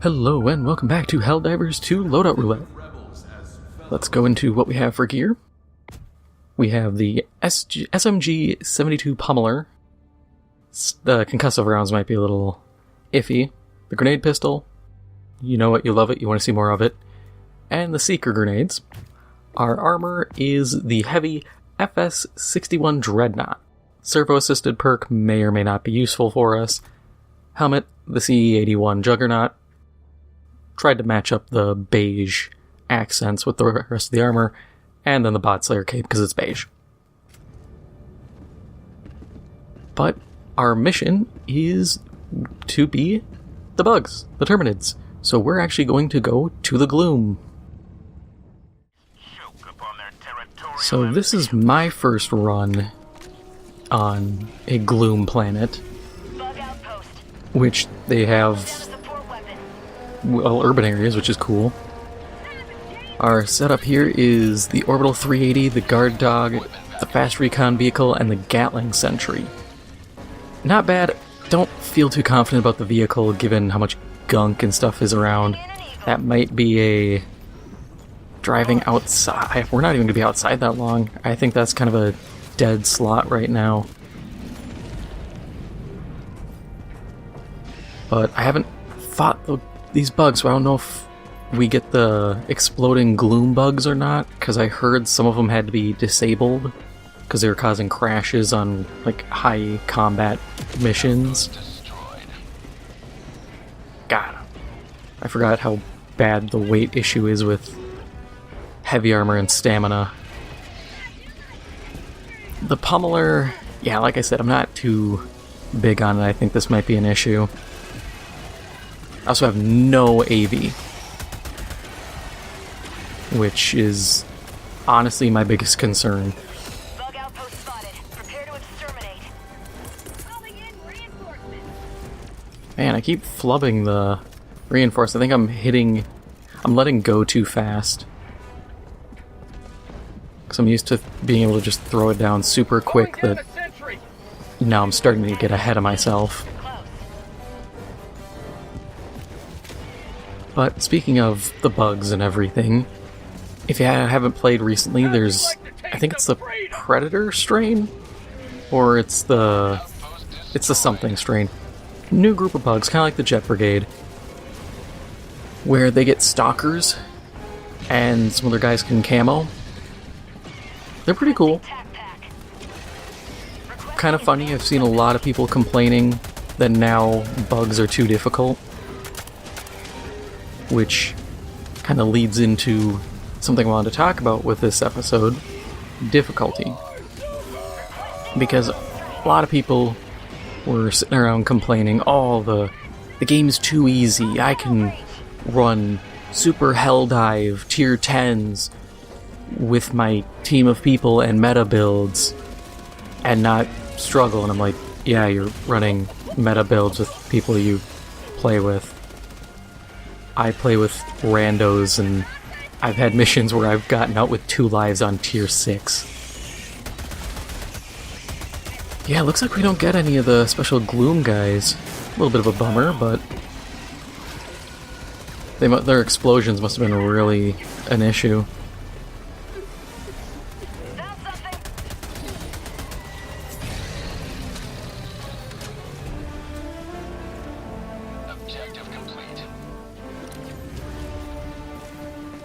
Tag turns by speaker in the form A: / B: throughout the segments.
A: Hello and welcome back to Helldivers 2 Loadout Roulette. Let's go into what we have for gear. We have the SMG-72 Pummeler. The concussive rounds might be a little iffy. The grenade pistol. You know it, you love it, you want to see more of it. And the seeker grenades. Our armor is the heavy FS-61 Dreadnought. Servo-assisted perk may or may not be useful for us. Helmet, the CE-81 Juggernaut. Tried to match up the beige accents with the rest of the armor, and then the Bot Slayer cape because it's beige. But our mission is to be the bugs, the Terminids. So we're actually going to go to the Gloom. So this is my first run on a Gloom planet, which they have urban areas, which is cool. Our setup here is the Orbital 380, the Guard Dog, the Fast Recon Vehicle, and the Gatling Sentry. Not bad. Don't feel too confident about the vehicle given how much gunk and stuff is around. That might be a driving outside. We're not even going to be outside that long. I think that's kind of a dead slot right now. But I haven't fought these bugs, so I don't know if we get the exploding gloom bugs or not, because I heard some of them had to be disabled because they were causing crashes on like high combat missions. God, I forgot how bad the weight issue is with heavy armor and stamina. The Pummeler, yeah, like I said, I'm not too big on it. I think this might be an issue. I also have no AV, which is honestly my biggest concern.
B: Bug outpost spotted. Prepare to exterminate. Calling in reinforcements.
A: Man, I keep flubbing the reinforce. I think I'm letting go too fast. Because I'm used to being able to just throw it down super quick that now I'm starting to get ahead of myself. But speaking of the bugs and everything, if you haven't played recently, there's, I think it's the Predator strain? Or it's the something strain. New group of bugs, kind of like the Jet Brigade, where they get stalkers, and some other guys can camo. They're pretty cool. Kind of funny, I've seen a lot of people complaining that now bugs are too difficult, which kind of leads into something I wanted to talk about with this episode, difficulty. Because a lot of people were sitting around complaining, oh, the game's too easy, I can run super hell dive tier 10s with my team of people and meta builds and not struggle. And I'm like, yeah, you're running meta builds with people you play with. I play with randos, and I've had missions where I've gotten out with 2 lives on tier 6. Yeah, looks like we don't get any of the special Gloom guys. A little bit of a bummer, but their explosions must have been really an issue.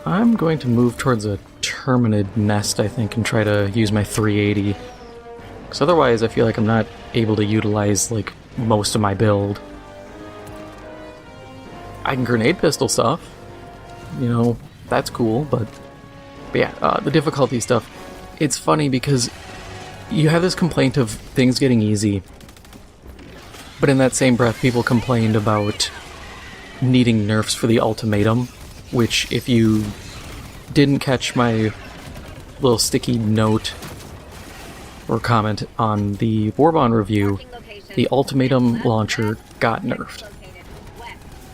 A: I'm going to move towards a Terminid nest, I think, and try to use my 380. Because otherwise I feel like I'm not able to utilize, like, most of my build. I can grenade pistol stuff. You know, that's cool, but yeah, the difficulty stuff. It's funny because you have this complaint of things getting easy, but in that same breath people complained about needing nerfs for the ultimatum, which, if you didn't catch my little sticky note or comment on the Warbond review, the ultimatum launcher got nerfed.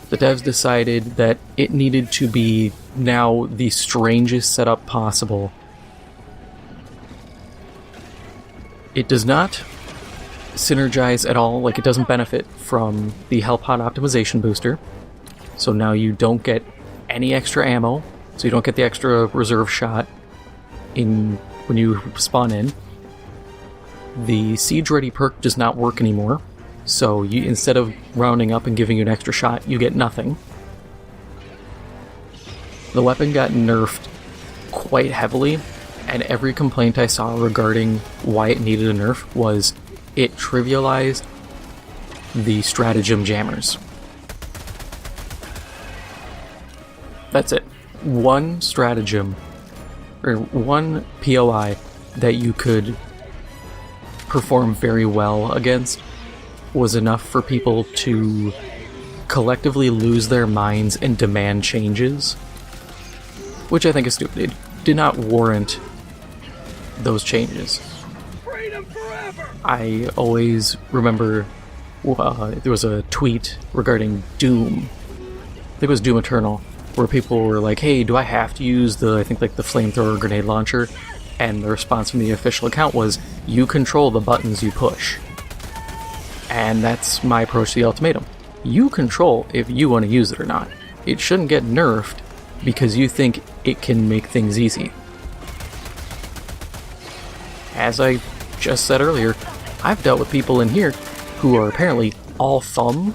A: The devs decided that it needed to be now the strangest setup possible. It does not synergize at all, like it doesn't benefit from the Hellpod optimization booster. So now you don't get any extra ammo, so you don't get the extra reserve shot when you spawn in. The Siege Ready perk does not work anymore, so instead of rounding up and giving you an extra shot, you get nothing. The weapon got nerfed quite heavily, and every complaint I saw regarding why it needed a nerf was it trivialized the stratagem jammers. That's it. One stratagem, or one POI that you could perform very well against was enough for people to collectively lose their minds and demand changes, which I think is stupid. It did not warrant those changes. I always remember there was a tweet regarding Doom, I think it was Doom Eternal, where people were like, hey, do I have to use the flamethrower grenade launcher? And the response from the official account was, you control the buttons you push. And that's my approach to the ultimatum. You control if you want to use it or not. It shouldn't get nerfed because you think it can make things easy. As I just said earlier, I've dealt with people in here who are apparently all thumb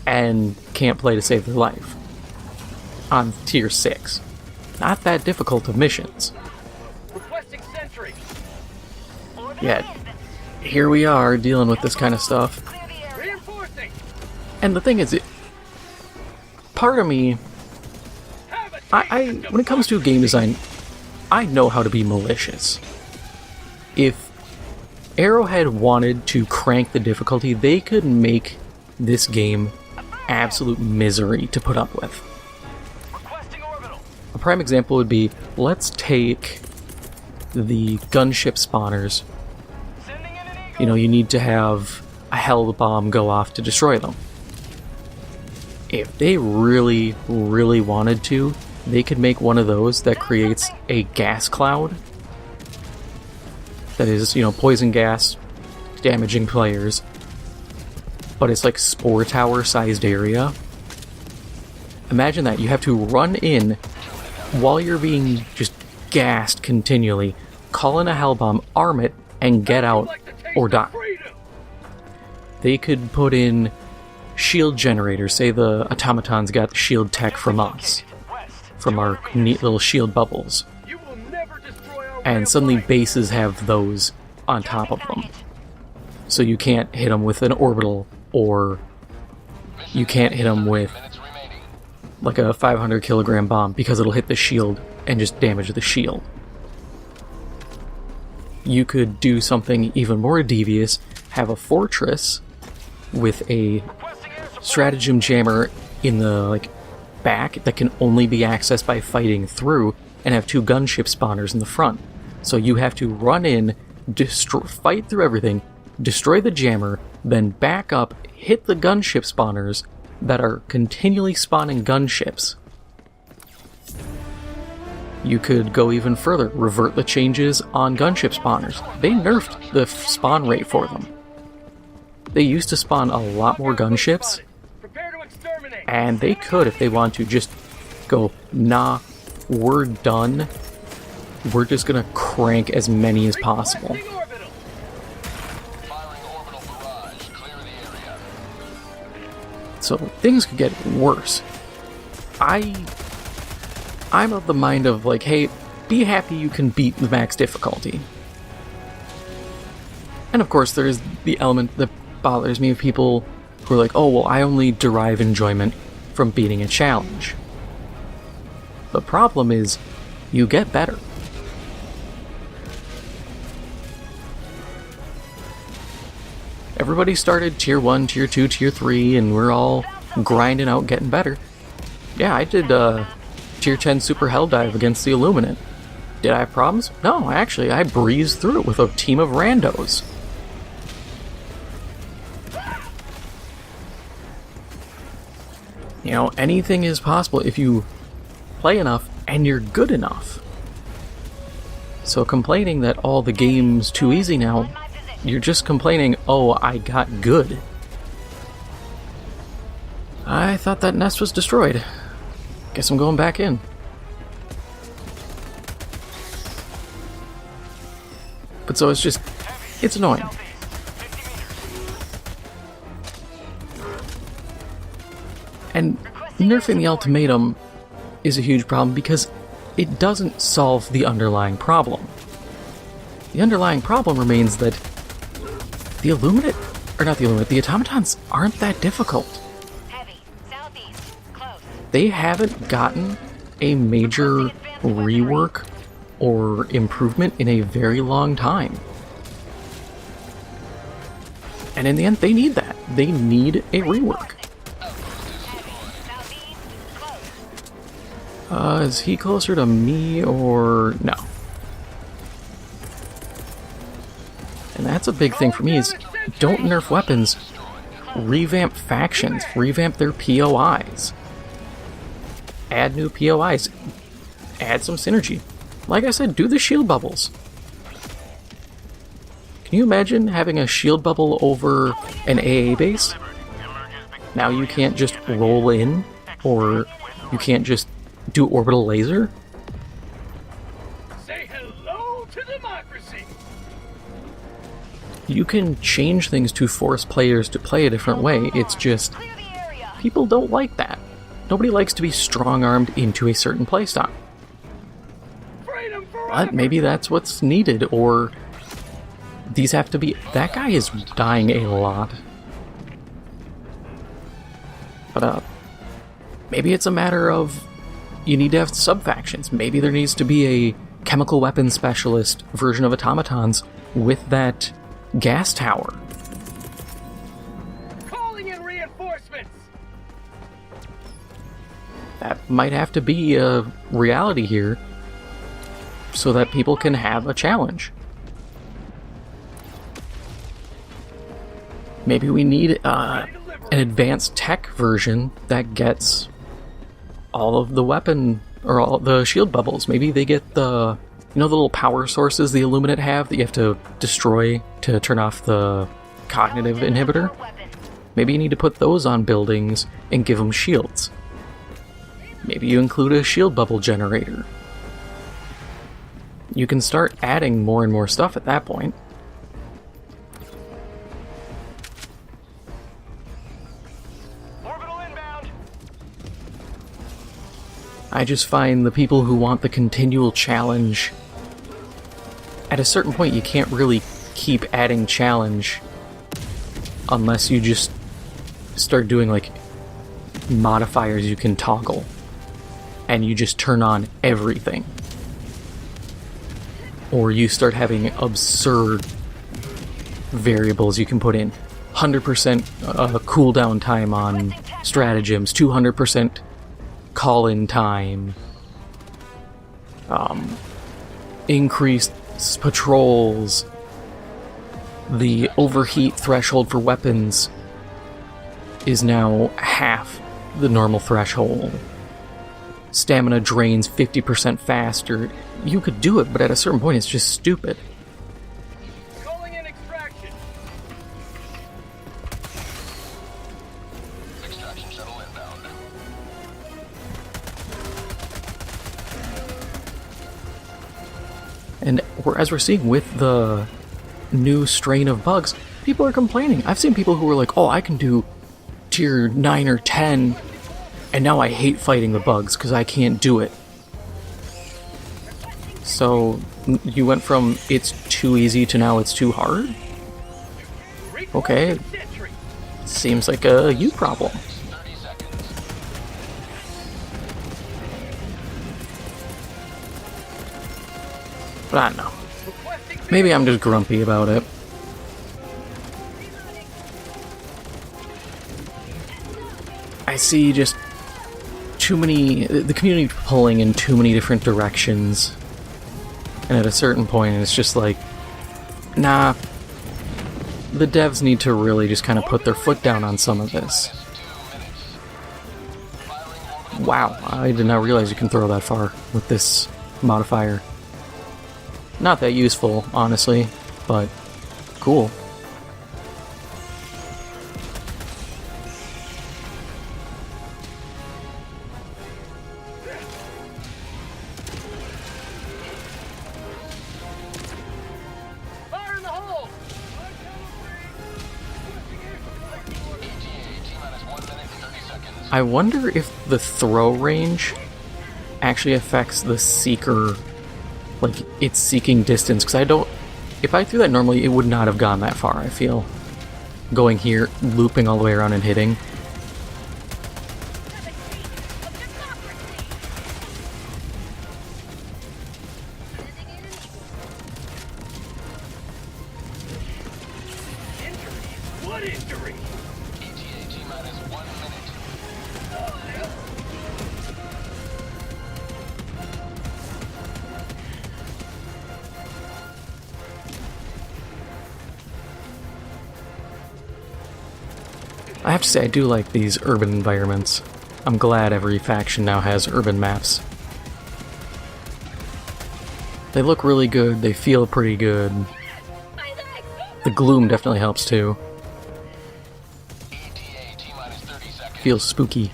A: and can't play to save their life. On tier 6. Not that difficult of missions. Yet, here we are dealing with this kind of stuff. And the thing is, part of me, when it comes to game design, I know how to be malicious. If Arrowhead wanted to crank the difficulty, they could make this game absolute misery to put up with. A prime example would be, let's take the gunship spawners. You know, you need to have a hell bomb go off to destroy them. If they really, really wanted to, they could make one of those that creates a gas cloud. That is, poison gas damaging players. But it's like Spore Tower sized area. Imagine that. You have to run in while you're being just gassed continually, call in a hell bomb, arm it, and get out or die. They could put in shield generators. Say the automatons got the shield tech from us, from our neat little shield bubbles. And suddenly bases have those on top of them. So you can't hit them with an orbital, or you can't hit them with like a 500 kilogram bomb because it'll hit the shield and just damage the shield. You could do something even more devious, have a fortress with a stratagem jammer in the back that can only be accessed by fighting through, and have 2 gunship spawners in the front. So you have to run in, fight through everything, destroy the jammer, then back up, hit the gunship spawners that are continually spawning gunships. You could go even further, revert the changes on gunship spawners. They nerfed the spawn rate for them. They used to spawn a lot more gunships, and they could, if they want to, just go, nah, we're done. We're just gonna crank as many as possible. So things could get worse. I'm of the mind of hey, be happy you can beat the max difficulty. And of course there's the element that bothers me of people who are like, oh well, I only derive enjoyment from beating a challenge. The problem is, you get better. Everybody started tier 1, tier 2, tier 3, and we're all grinding out getting better. Yeah, I did tier 10 super hell dive against the Illuminate. Did I have problems? No, actually, I breezed through it with a team of randos. Anything is possible if you play enough and you're good enough. So complaining that all the game's too easy now, you're just complaining, oh, I got good. I thought that nest was destroyed. Guess I'm going back in. But so it's just... it's annoying. And nerfing the ultimatum is a huge problem because it doesn't solve the underlying problem. The underlying problem remains that the Illuminate, or not the Illuminate, the automatons aren't that difficult.
B: Heavy. Southeast. Close.
A: They haven't gotten a major rework or improvement in a very long time. And in the end, they need that. They need a rework. Is he closer to me or no? And that's a big thing for me is don't nerf weapons, revamp factions, revamp their POIs. Add new POIs. Add some synergy. Like I said, do the shield bubbles. Can you imagine having a shield bubble over an AA base? Now you can't just roll in, or you can't just do orbital laser?
C: Say hello to democracy.
A: You can change things to force players to play a different way. It's just
B: Clear the area.
A: people don't like that. Nobody likes to be strong-armed into a certain playstyle.
C: Freedom forever.
A: But maybe that's what's needed, or these have to be... That guy is dying a lot. But, maybe it's a matter of you need to have sub-factions. Maybe there needs to be a chemical weapons specialist version of automatons with that gas tower.
C: Calling in reinforcements.
A: That might have to be a reality here so that people can have a challenge. Maybe we need an advanced tech version that gets all of the weapon or all the shield bubbles. Maybe they get the, you know, the little power sources the Illuminate have that you have to destroy to turn off the cognitive inhibitor. Maybe you need to put those on buildings and give them shields. Maybe you include a shield bubble generator. You can start adding more and more stuff at that point.
C: Orbital inbound.
A: I just find the people who want the continual challenge, at a certain point you can't really keep adding challenge unless you just start doing like modifiers you can toggle and you just turn on everything. Or you start having absurd variables you can put in. 100% cooldown time on stratagems, 200% call-in time, increased patrols, the overheat threshold for weapons is now half the normal threshold. Stamina drains 50% faster. You could do it, but at a certain point it's just stupid.
C: Calling in extraction. Extraction shuttle inbound.
A: And as we're seeing with the new strain of bugs, people are complaining. I've seen people who are like, oh, I can do tier 9 or 10, and now I hate fighting the bugs because I can't do it. So you went from it's too easy to now it's too hard? Okay, seems like a you problem. But I don't know. Maybe I'm just grumpy about it. I see just too many... the community pulling in too many different directions. And at a certain point, it's just like, nah, the devs need to really just kind of put their foot down on some of this. Wow, I did not realize you can throw that far with this modifier. Not that useful, honestly, but cool. I wonder if the throw range actually affects the seeker, like its seeking distance, because I don't... If I threw that normally, it would not have gone that far, I feel. Going here, looping all the way around and hitting.
C: What injury?
D: ETA T-minus 1 minute.
A: I have to say, I do like these urban environments. I'm glad every faction now has urban maps. They look really good, they feel pretty good. The Gloom definitely helps too.
D: ETA T-minus 30 seconds.
A: Feels spooky.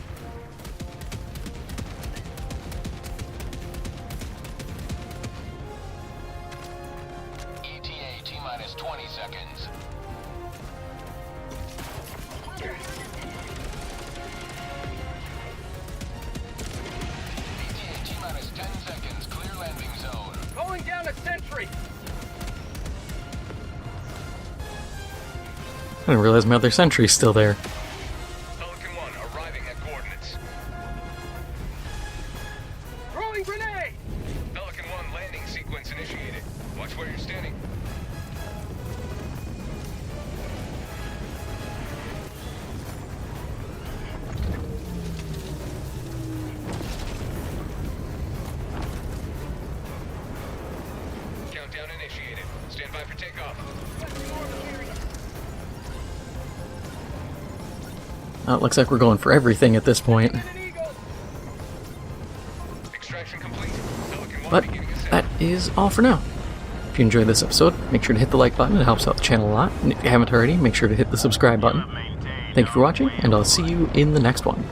D: ETA T-minus 20 seconds. ETA T-minus 10 seconds. Clear landing zone.
C: Calling down a sentry.
A: I didn't realize my other sentry's still there.
C: Pelican 1 arriving at coordinates. Throwing grenade! Pelican 1 landing sequence initiated. Watch where you're standing. Countdown initiated. Stand by for takeoff.
A: It looks like we're going for everything at this point.
C: Extraction complete. Pelican 1
A: But
C: beginning ascent.
A: that is all for now. If you enjoyed this episode, make sure to hit the like button, it helps out the channel a lot. And if you haven't already, make sure to hit the subscribe button. Thank you for watching, and I'll see you in the next one.